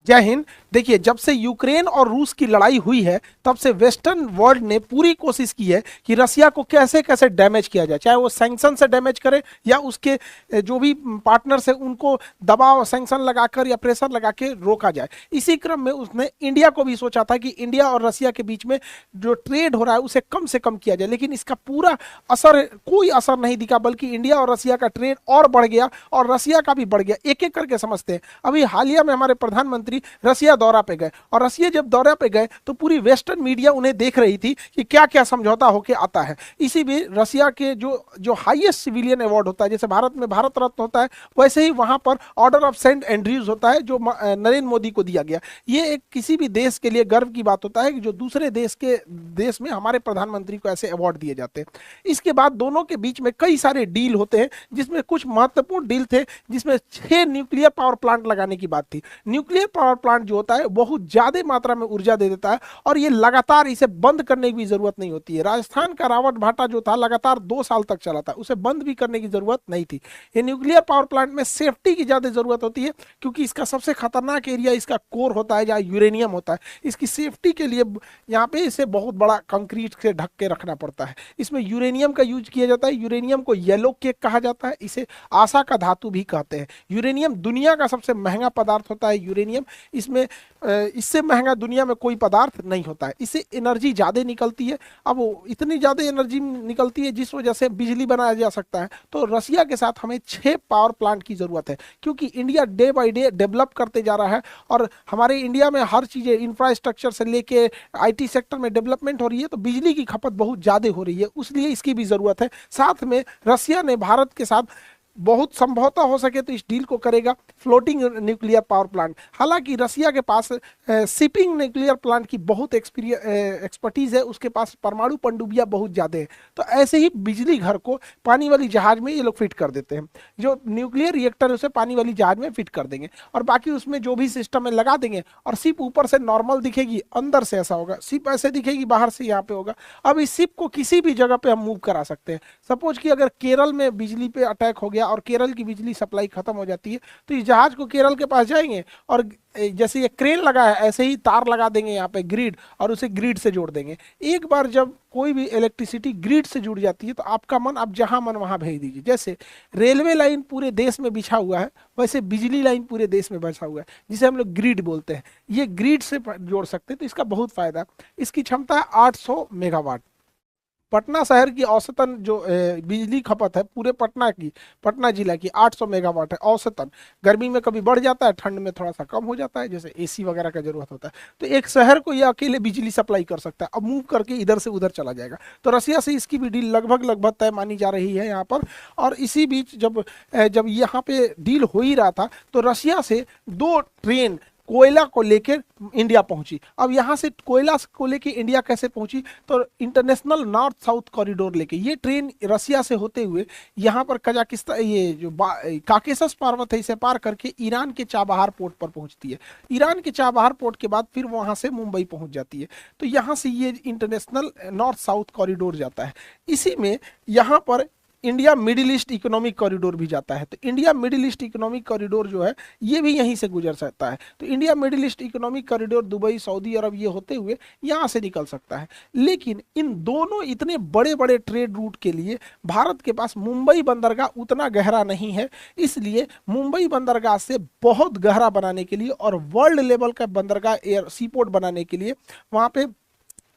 जय हिंद। देखिए, जब से यूक्रेन और रूस की लड़ाई हुई है तब से वेस्टर्न वर्ल्ड ने पूरी कोशिश की है कि रसिया को कैसे कैसे डैमेज किया जाए, चाहे वो सैंक्शन से डैमेज करे या उसके जो भी पार्टनर्स है उनको दबाव सैंक्शन लगाकर या प्रेशर लगा के रोका जाए। इसी क्रम में उसने इंडिया को भी सोचा था कि इंडिया और रसिया के बीच में जो ट्रेड हो रहा है उसे कम से कम किया जाए, लेकिन इसका पूरा असर कोई असर नहीं दिखा, बल्कि इंडिया और रसिया का ट्रेड और बढ़ गया और रसिया का भी बढ़ गया। एक एक करके समझते हैं। अभी हालिया में हमारे प्रधानमंत्री रसिया दौरा पे गए और रसिया जब दौरा पे गए तो पूरी वेस्टर्न मीडिया उन्हें देख रही थी कि क्या क्या समझौता होके आता है। इसी भी रसिया के जो जो हाईएस्ट सिविलियन अवार्ड होता है, जैसे भारत में भारत रत्न होता है, वैसे ही वहां पर ऑर्डर ऑफ सेंट एंड्रयूज होता है जो नरेंद्र मोदी को दिया गया। ये एक किसी भी देश के लिए गर्व की बात होता है कि जो दूसरे देश में हमारे प्रधानमंत्री को ऐसे अवार्ड दिए जाते हैं। इसके बाद दोनों के बीच में कई सारे डील होते हैं, जिसमें कुछ महत्वपूर्ण डील थे, जिसमें 6 न्यूक्लियर पावर प्लांट लगाने की बात थी। न्यूक्लियर पावर प्लांट जो होता है बहुत ज्यादा मात्रा में ऊर्जा दे देता है और ये लगातार, इसे बंद करने की भी जरूरत नहीं होती है। राजस्थान का रावत भाटा जो था लगातार 2 साल तक चला था, उसे बंद भी करने की जरूरत नहीं थी। ये न्यूक्लियर पावर प्लांट में सेफ्टी की ज्यादा जरूरत होती है, क्योंकि इसका सबसे खतरनाक एरिया इसका कोर होता है जहाँ यूरेनियम होता है। इसकी सेफ्टी के लिए यहाँ पे इसे बहुत बड़ा कंक्रीट से ढक के रखना पड़ता है। इसमें यूरेनियम का यूज किया जाता है। यूरेनियम को येलो केक कहा जाता है, इसे आशा का धातु भी कहते हैं। यूरेनियम दुनिया का सबसे महंगा पदार्थ होता है। यूरेनियम इसमें इससे महंगा दुनिया में कोई पदार्थ नहीं होता है। इससे एनर्जी ज़्यादा निकलती है। अब वो इतनी ज़्यादा एनर्जी निकलती है जिस वजह से बिजली बनाया जा सकता है। तो रसिया के साथ हमें 6 पावर प्लांट की ज़रूरत है, क्योंकि India day by day develop करते जा रहा है और हमारे इंडिया में हर चीज़ें इंफ्रास्ट्रक्चर से लेके आईटी सेक्टर में डेवलपमेंट हो रही है, तो बिजली की खपत बहुत ज़्यादा हो रही है, इसलिए इसकी भी ज़रूरत है। साथ में रसिया ने भारत के साथ बहुत संभवतः हो सके तो इस डील को करेगा फ्लोटिंग न्यूक्लियर पावर प्लांट। हालांकि रसिया के पास शिपिंग न्यूक्लियर प्लांट की बहुत एक्सपर्टीज है, उसके पास परमाणु पनडुब्बियां बहुत ज़्यादा है। तो ऐसे ही बिजली घर को पानी वाली जहाज में ये लोग फिट कर देते हैं। जो न्यूक्लियर रिएक्टर है उसे पानी वाली जहाज में फिट कर देंगे और बाकी उसमें जो भी सिस्टम है लगा देंगे। और सिप ऊपर से नॉर्मल दिखेगी, अंदर से ऐसा होगा, सिप ऐसे दिखेगी, बाहर से यहाँ पे होगा। अब इस सिप को किसी भी जगह पे हम मूव करा सकते हैं। सपोज कि अगर केरल में बिजली पे अटैक हो गया और केरल की बिजली सप्लाई खत्म हो जाती है, तो इस जहाज को केरल के पास जाएंगे और जैसे ये क्रेन लगा है ऐसे ही तार लगा देंगे यहाँ पे ग्रिड, और उसे ग्रिड से जोड़ देंगे। एक बार जब कोई भी इलेक्ट्रिसिटी ग्रिड से जुड़ जाती है तो आपका मन, आप जहां मन वहां भेज दीजिए। जैसे रेलवे लाइन पूरे देश में बिछा हुआ है, वैसे बिजली लाइन पूरे देश में बिछा हुआ है, जिसे हम लोग ग्रिड बोलते हैं। ये ग्रिड से जोड़ सकते हैं, तो इसका बहुत फायदा। इसकी क्षमता है 800 मेगावाट। पटना शहर की औसतन जो बिजली खपत है पूरे पटना जिला की 800 मेगावाट है औसतन। गर्मी में कभी बढ़ जाता है, ठंड में थोड़ा सा कम हो जाता है, जैसे एसी वगैरह का जरूरत होता है। तो एक शहर को ये अकेले बिजली सप्लाई कर सकता है। अब मूव करके इधर से उधर चला जाएगा। तो रसिया से इसकी भी डील लगभग लगभग तय मानी जा रही है यहाँ पर। और इसी बीच जब यहाँ पे डील हो ही रहा था तो रसिया से 2 ट्रेन कोयला को लेकर इंडिया पहुंची। अब यहाँ से कोयला को लेकर इंडिया कैसे पहुंची, तो इंटरनेशनल नॉर्थ साउथ कॉरिडोर लेके ये ट्रेन रसिया से होते हुए यहाँ पर कजाकिस्तान, ये जो काकेशस पर्वत है, इसे पार करके ईरान के चाबहार पोर्ट पर पहुंचती है। ईरान के चाबहार पोर्ट के बाद फिर वहां से मुंबई पहुंच जाती है। तो यहाँ से ये इंटरनेशनल नॉर्थ साउथ कॉरिडोर जाता है। इसी में यहाँ पर India Middle East economic corridor भी जाता है। तो India Middle East economic corridor जो है ये भी यहीं से गुजर सकता है। तो India Middle East economic corridor Dubai, Saudi Arab ये होते हुए यहाँ से निकल सकता है। लेकिन इन दोनों इतने बड़े बड़े ट्रेड रूट के लिए भारत के पास मुंबई बंदरगाह उतना गहरा नहीं है। इसलिए मुंबई बंदरगाह से बहुत गहरा बनाने के लिए और वर्ल्ड लेवल का बंदरगाह एयर सीपोर्ट बनाने के लिए वहाँ पे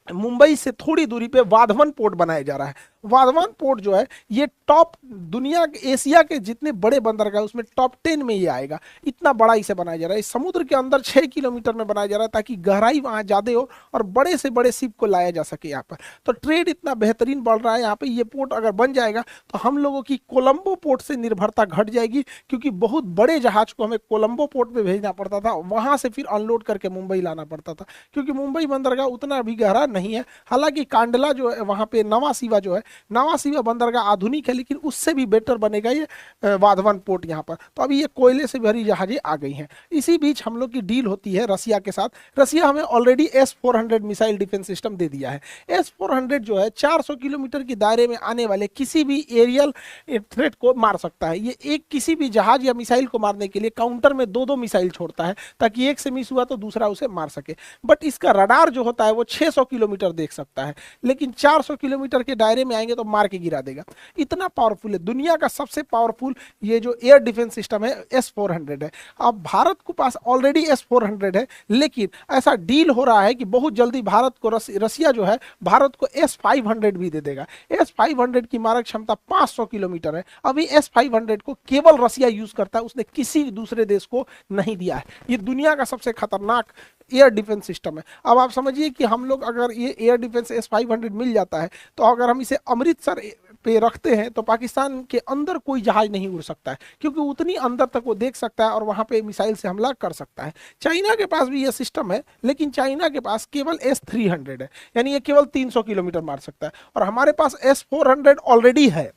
मुंबई से थोड़ी दूरी पे वाधवन पोर्ट बनाया जा रहा है। वाधवन पोर्ट जो है ये टॉप दुनिया के, एशिया के जितने बड़े बंदरगाह उसमें टॉप 10 में ये आएगा। इतना बड़ा इसे बनाया जा रहा है। इस समुद्र के अंदर 6 किलोमीटर में बनाया जा रहा है, ताकि गहराई वहां ज्यादा हो और बड़े से बड़े शिप को लाया जा सके यहाँ पर। तो ट्रेड इतना बेहतरीन बढ़ रहा है यहाँ पे। ये पोर्ट अगर बन जाएगा तो हम लोगों की कोलंबो पोर्ट से निर्भरता घट जाएगी, क्योंकि बहुत बड़े जहाज को हमें कोलंबो पोर्ट में भेजना पड़ता था, वहां से फिर अनलोड करके मुंबई लाना पड़ता था, क्योंकि मुंबई बंदरगाह उतना भी गहरा नहीं है। हालांकि कांडला जो है वहां पे, नवा सीवा जो है नवा सीवा बंदरगाह आधुनिक है, लेकिन उससे भी बेटर बनेगा ये वाधवन पोर्ट यहाँ पर। तो अभी ये कोयले से भरी जहाजें आ गई हैं। इसी बीच हम लोग की डील होती है रसिया के साथ। रसिया हमें already S-400 missile defence system दे दिया है। S-400 जो है 400 किलोमीटर के दायरे में आने वाले किसी भी एरियल थ्रेट को मार सकता है। ये एक किसी भी जहाज या मिसाइल को मारने के लिए काउंटर में दो दो मिसाइल छोड़ता है, ताकि एक से मिस हुआ तो दूसरा उसे मार सके। बट इसका रडार जो होता है वो 600 किलोमीटर देख सकता है, लेकिन 400 किलोमीटर के दायरे में आएंगे तो मार के गिरा देगा। इतना पावरफुल है, दुनिया का सबसे पावरफुल ये जो एयर डिफेंस सिस्टम है S-400 है। अब भारत के पास ऑलरेडी S-400 है, लेकिन ऐसा डील हो रहा है कि बहुत जल्दी भारत को रसिया जो है भारत को S-500 भी दे देगा। S-500 की मारक क्षमता 500 किलोमीटर है। अभी S-500 को केवल रसिया यूज करता है, उसने किसी दूसरे देश को नहीं दिया है। ये दुनिया का सबसे खतरनाक एयर डिफेंस सिस्टम है। अब आप समझिए कि हम लोग अगर ये एयर डिफेंस S-500 मिल जाता है, तो अगर हम इसे अमृतसर पे रखते हैं तो पाकिस्तान के अंदर कोई जहाज नहीं उड़ सकता है, क्योंकि उतनी अंदर तक वो देख सकता है और वहां पे मिसाइल से हमला कर सकता है। चाइना के पास भी ये सिस्टम है, लेकिन चाइना के पास केवल S-300 है, यानी ये केवल 300 किलोमीटर मार सकता है। और हमारे पास S-400 ऑलरेडी है।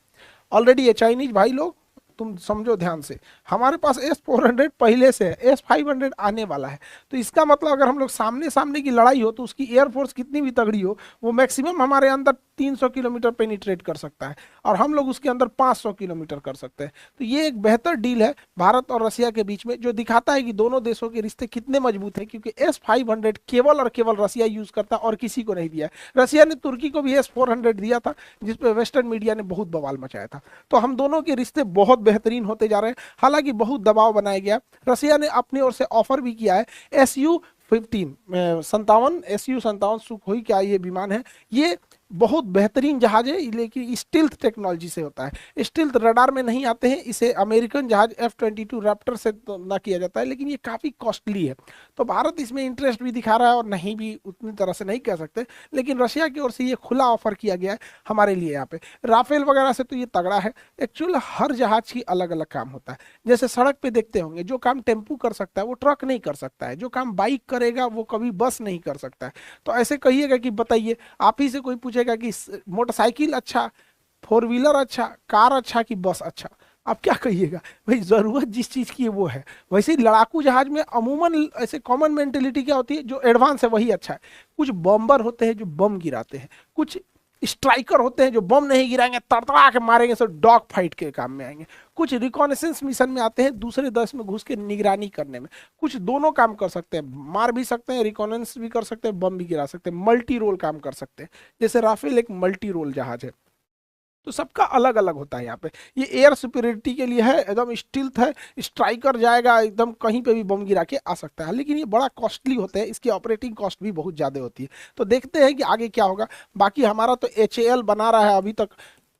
ऑलरेडी है चाइनीज भाई लोग, तुम समझो ध्यान से, हमारे पास S-400 पहले से है, S-500 आने वाला है। तो इसका मतलब अगर हम लोग सामने सामने की लड़ाई हो तो उसकी एयरफोर्स कितनी भी तगड़ी हो, वो मैक्सिमम हमारे अंदर 300 किलोमीटर पेनिट्रेट कर सकता है, और हम लोग उसके अंदर 500 किलोमीटर कर सकते हैं। तो ये एक बेहतर डील है भारत और रसिया के बीच में, जो दिखाता है कि दोनों देशों के रिश्ते कितने मजबूत हैं, क्योंकि S-500 केवल और केवल रसिया यूज करता और किसी को नहीं दिया है। रसिया ने तुर्की को भी S-400 दिया था, जिसपे वेस्टर्न मीडिया ने बहुत बवाल मचाया था। तो हम दोनों के रिश्ते बहुत बेहतरीन होते जा रहे हैं। हालांकि बहुत दबाव बनाया गया, रसिया ने अपनी ओर से ऑफर भी किया है। Su-57 Su-57 सुखोई का ये विमान है, ये बहुत बेहतरीन जहाज है, लेकिन स्टिल्थ टेक्नोलॉजी से होता है। स्टिल्थ रडार में नहीं आते हैं, इसे अमेरिकन जहाज F-22 रैप्टर से तो ना किया जाता है, लेकिन ये काफ़ी कॉस्टली है। तो भारत इसमें इंटरेस्ट भी दिखा रहा है, और नहीं भी उतनी तरह से नहीं कह सकते, लेकिन रशिया की ओर से ये खुला ऑफर किया गया है हमारे लिए। यहाँ पे राफेल वगैरह से तो ये तगड़ा है। एक्चुअल हर जहाज की अलग अलग काम होता है। जैसे सड़क पे देखते होंगे, जो काम टेम्पू कर सकता है वो ट्रक नहीं कर सकता है, जो काम बाइक करेगा वो कभी बस नहीं कर सकता है। तो ऐसे कहिएगा कि बताइए, आप ही से कोई पूछेगा कि मोटरसाइकिल अच्छा, फोर व्हीलर अच्छा, कार अच्छा कि बस अच्छा, आप क्या कहिएगा? भाई जरूरत जिस चीज की है वो है। वैसे ही लड़ाकू जहाज में अमूमन ऐसे कॉमन मेंटेलिटी क्या होती है, जो एडवांस है वही अच्छा है। कुछ बम्बर होते हैं जो बम गिराते हैं, कुछ स्ट्राइकर होते हैं जो बम नहीं गिराएंगे, तड़तड़ा के मारेंगे, सब डॉग फाइट के काम में आएंगे। कुछ रिकॉनेसेंस मिशन में आते हैं, दूसरे देश में घुस के निगरानी करने में। कुछ दोनों काम कर सकते हैं, मार भी सकते हैं, रिकॉनेंस भी कर सकते हैं, बम भी गिरा सकते हैं, मल्टी रोल काम कर सकते हैं। जैसे राफेल एक मल्टी रोल जहाज है। तो सबका अलग अलग होता है। यहाँ पे ये एयर सुपीरियरिटी के लिए है, एकदम स्टिल्थ है, स्ट्राइकर जाएगा एकदम कहीं पे भी बम गिरा के आ सकता है, लेकिन ये बड़ा कॉस्टली होता है, इसकी ऑपरेटिंग कॉस्ट भी बहुत ज़्यादा होती है। तो देखते हैं कि आगे क्या होगा। बाकी हमारा तो HAL बना रहा है, अभी तक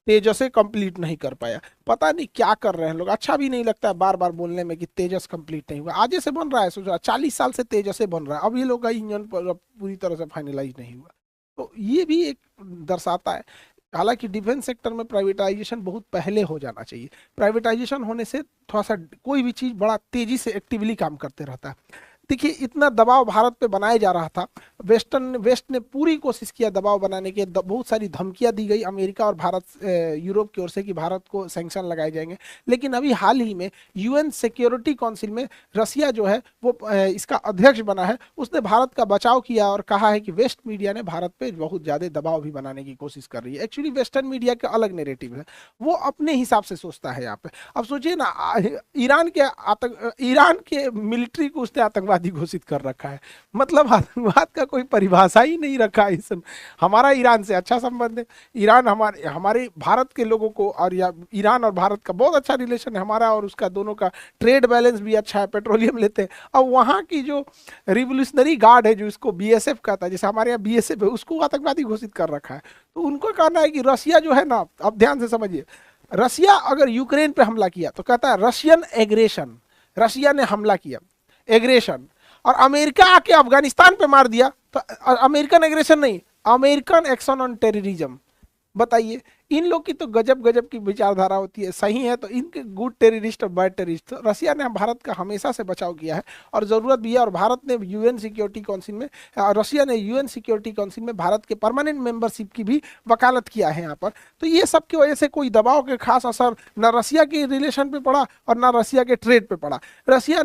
तेजस कंप्लीट नहीं कर पाया, पता नहीं क्या कर रहे हैं लोग। अच्छा भी नहीं लगता है बार बार बोलने में कि तेजस कंप्लीट नहीं हुआ। आज से बन रहा है, सोचा 40 साल से तेजस बन रहा है, अब ये लोग का इंजन पूरी तरह से फाइनलाइज नहीं हुआ। तो ये भी एक दर्शाता है। हालांकि डिफेंस सेक्टर में प्राइवेटाइजेशन बहुत पहले हो जाना चाहिए। प्राइवेटाइजेशन होने से थोड़ा सा कोई भी चीज़ बड़ा तेजी से एक्टिवली काम करते रहता है। देखिए, इतना दबाव भारत पे बनाया जा रहा था, वेस्ट ने पूरी कोशिश किया दबाव बनाने की, बहुत सारी धमकियां दी गई अमेरिका और भारत यूरोप की ओर से कि भारत को सैंक्शन लगाए जाएंगे। लेकिन अभी हाल ही में UN सिक्योरिटी काउंसिल में रसिया जो है वो इसका अध्यक्ष बना है, उसने भारत का बचाव किया और कहा है कि वेस्ट मीडिया ने भारत पे बहुत ज़्यादा दबाव भी बनाने की कोशिश कर रही है। एक्चुअली वेस्टर्न मीडिया का अलग नेरेटिव है, वो अपने हिसाब से सोचता है यहाँ पे। अब सोचिए ना, ईरान के मिलिट्री को उसने आतंकवादी घोषित कर रखा है। मतलब आतंकवाद का कोई परिभाषा ही नहीं रखा है। हमारा ईरान से अच्छा संबंध है, ईरान हमारे भारत के लोगों को, और या ईरान और भारत का बहुत अच्छा रिलेशन है हमारा, और उसका दोनों का ट्रेड बैलेंस भी अच्छा है, पेट्रोलियम लेते हैं। अब वहाँ की जो रिवोल्यूशनरी गार्ड है, जो इसको BSF कहता है, जैसे हमारे यहाँ BSF है, उसको आतंकवादी घोषित कर रखा है। तो उनको कहना है कि रसिया जो है ना, अब ध्यान से समझिए, रसिया अगर यूक्रेन पे हमला किया तो कहता है रशियन एग्रेशन, रशिया ने हमला किया, एग्रेशन। और अमेरिका आके अफगानिस्तान पे मार दिया तो अमेरिकन एग्रेशन नहीं, अमेरिकन एक्शन ऑन टेररिज्म। बताइए, इन लोग की तो गजब गजब की विचारधारा होती है, सही है तो इनके गुड टेररिस्ट और बैड टेररिस्ट। तो रसिया ने भारत का हमेशा से बचाव किया है और ज़रूरत भी है, और भारत ने यूएन सिक्योरिटी काउंसिल में, रसिया ने यूएन सिक्योरिटी काउंसिल में भारत के परमानेंट मेंबरशिप की भी वकालत किया है यहाँ पर। तो ये सब की वजह से कोई दबाव के खास असर न रसिया के रिलेशन पे पड़ा और ना रसिया के ट्रेड पे पड़ा। रसिया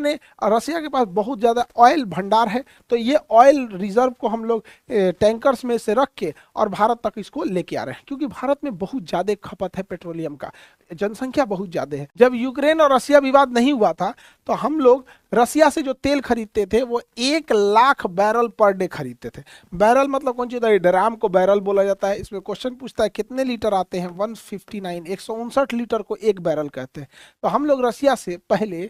के पास बहुत ज़्यादा ऑयल भंडार है, तो ये ऑयल रिजर्व को हम लोग टैंकर्स में से रख के और भारत तक इसको लेके आ रहे हैं, क्योंकि भारत में बहुत ज़्यादा खपत है पेट्रोलियम का, जनसंख्या बहुत ज़्यादा है। जब यूक्रेन और रसिया विवाद नहीं हुआ था तो हम लोग रसिया से जो तेल खरीदते थे वो 1 लाख बैरल पर डे खरीदते थे। बैरल मतलब कौन सी होता है, ड्राम को बैरल बोला जाता है। इसमें क्वेश्चन पूछता है कितने लीटर आते हैं, 159, 159 लीटर को एक बैरल कहते हैं। तो हम लोग रसिया से पहले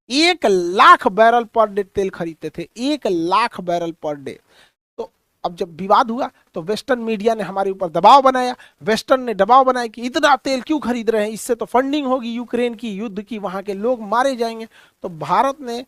1 लाख बैरल पर डे तेल खरीदते थे, 1 लाख बैरल पर डे। तो अब जब विवाद हुआ तो वेस्टर्न मीडिया ने हमारे ऊपर दबाव बनाया, वेस्टर्न ने दबाव बनाया कि इतना तेल क्यों खरीद रहे हैं, इससे तो फंडिंग होगी यूक्रेन की, युद्ध की, वहां के लोग मारे जाएंगे। तो भारत ने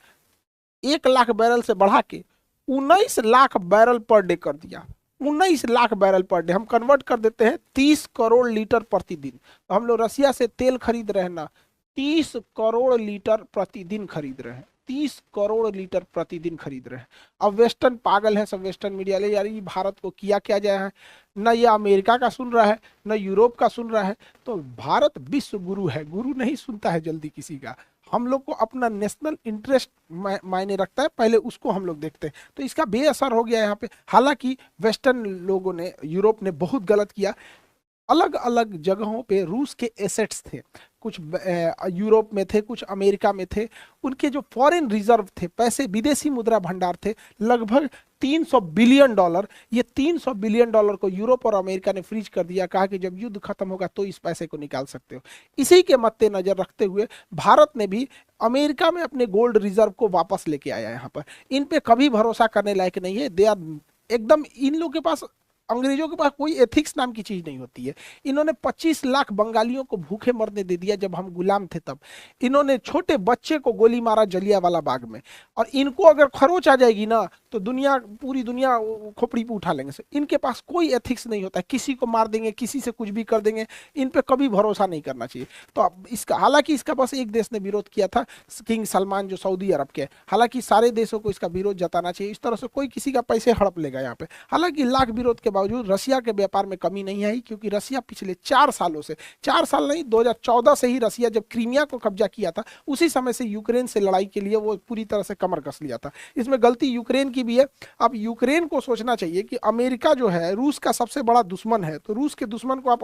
1 लाख बैरल से बढ़ा के 19 लाख बैरल पर डे कर दिया। 19 लाख बैरल पर डे हम कन्वर्ट कर देते हैं 30 करोड़ लीटर प्रतिदिन। तो हम लोग रसिया से तेल खरीद रहे हैं ना, 30 करोड़ लीटर प्रतिदिन खरीद रहे हैं, 30 करोड़ लीटर प्रतिदिन खरीद रहे हैं। अब वेस्टर्न पागल है सब, वेस्टर्न मीडिया ले यार ये भारत को किया क्या जाए है, न ये अमेरिका का सुन रहा है न यूरोप का सुन रहा है। तो भारत विश्व गुरु है, गुरु नहीं सुनता है जल्दी किसी का। हम लोग को अपना नेशनल इंटरेस्ट मायने रखता है, पहले उसको हम लोग देखते हैं। तो इसका बेअसर हो गया यहाँ पे। हालांकि वेस्टर्न लोगों ने, यूरोप ने बहुत गलत किया। अलग अलग जगहों पे रूस के एसेट्स थे, कुछ यूरोप में थे, कुछ अमेरिका में थे। उनके जो फॉरेन रिजर्व थे, पैसे, विदेशी मुद्रा भंडार थे, लगभग $300 बिलियन। ये $300 बिलियन को यूरोप और अमेरिका ने फ्रीज कर दिया, कहा कि जब युद्ध खत्म होगा तो इस पैसे को निकाल सकते हो। इसी के मद्देनजर रखते हुए भारत ने भी अमेरिका में अपने गोल्ड रिजर्व को वापस लेके आया। यहाँ पर इन पे कभी भरोसा करने लायक नहीं है। दे आर एकदम, इन लोगों के पास, अंग्रेजों के पास कोई एथिक्स नाम की चीज नहीं होती है। इन्होंने 25 लाख बंगालियों को भूखे मरने दे दिया जब हम गुलाम थे तब। इन्होंने छोटे बच्चे को गोली मारा जलियांवाला बाग में, और इनको अगर खरोच आ जाएगी ना तो दुनिया, पूरी दुनिया खोपड़ी पे उठा लेंगे। इनके पास कोई एथिक्स नहीं होता है, किसी को मार देंगे, किसी से कुछ भी कर देंगे। इन पे कभी भरोसा नहीं करना चाहिए। तो अब इसका, हालांकि इसका बस एक देश ने विरोध किया था, किंग सलमान जो सऊदी अरब के, हालांकि सारे देशों को इसका विरोध जताना चाहिए। इस तरह से कोई किसी का पैसे हड़प लेगा यहाँ पे। हालांकि लाख विरोध के बावजूद रसिया के व्यापार में कमी नहीं आई, क्योंकि रसिया पिछले 4 सालों से, 4 साल नहीं, 2014 से ही रसिया जब क्रीमिया को कब्जा किया था उसी समय से यूक्रेन से लड़ाई के लिए वो पूरी तरह से कमर कस लिया था। इसमें गलती यूक्रेन की भी है। अब यूक्रेन को सोचना चाहिए कि अमेरिका जो है रूस का सबसे बड़ा दुश्मन है, तो रूस के दुश्मन को आप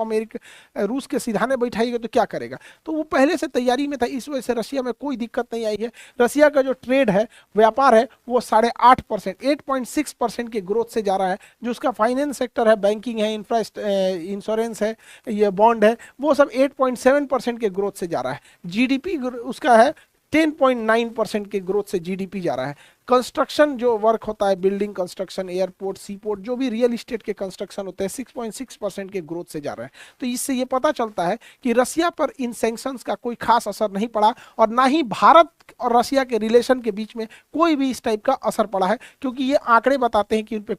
रूस के सिधाने बैठाइएगा तो क्या करेगा। तो वो पहले से तैयारी में था, इस वजह से रसिया में कोई दिक्कत नहीं आई है। रसिया का जो ट्रेड है, व्यापार है, वो 8.5%, 8.6% के ग्रोथ से जा रहा है। जो उसका फाइनेंस सेक्टर है, बैंकिंग है, इंश्योरेंस है, ये बॉन्ड है, वो सब 8.7% के ग्रोथ से जा रहा है। जीडीपी उसका है 10.9% के ग्रोथ से जीडीपी जा रहा है। कंस्ट्रक्शन जो वर्क होता है, बिल्डिंग कंस्ट्रक्शन, एयरपोर्ट, सीपोर्ट, जो भी रियल इस्टेट के कंस्ट्रक्शन होते हैं, 6.6% के ग्रोथ से जा रहा है। तो इससे ये पता चलता है कि रसिया पर इन सैंक्शंस का कोई खास असर नहीं पड़ा, और ना ही भारत और रसिया के रिलेशन के बीच में कोई भी इस टाइप का असर पड़ा है, क्योंकि ये आंकड़े बताते हैं कि उन पे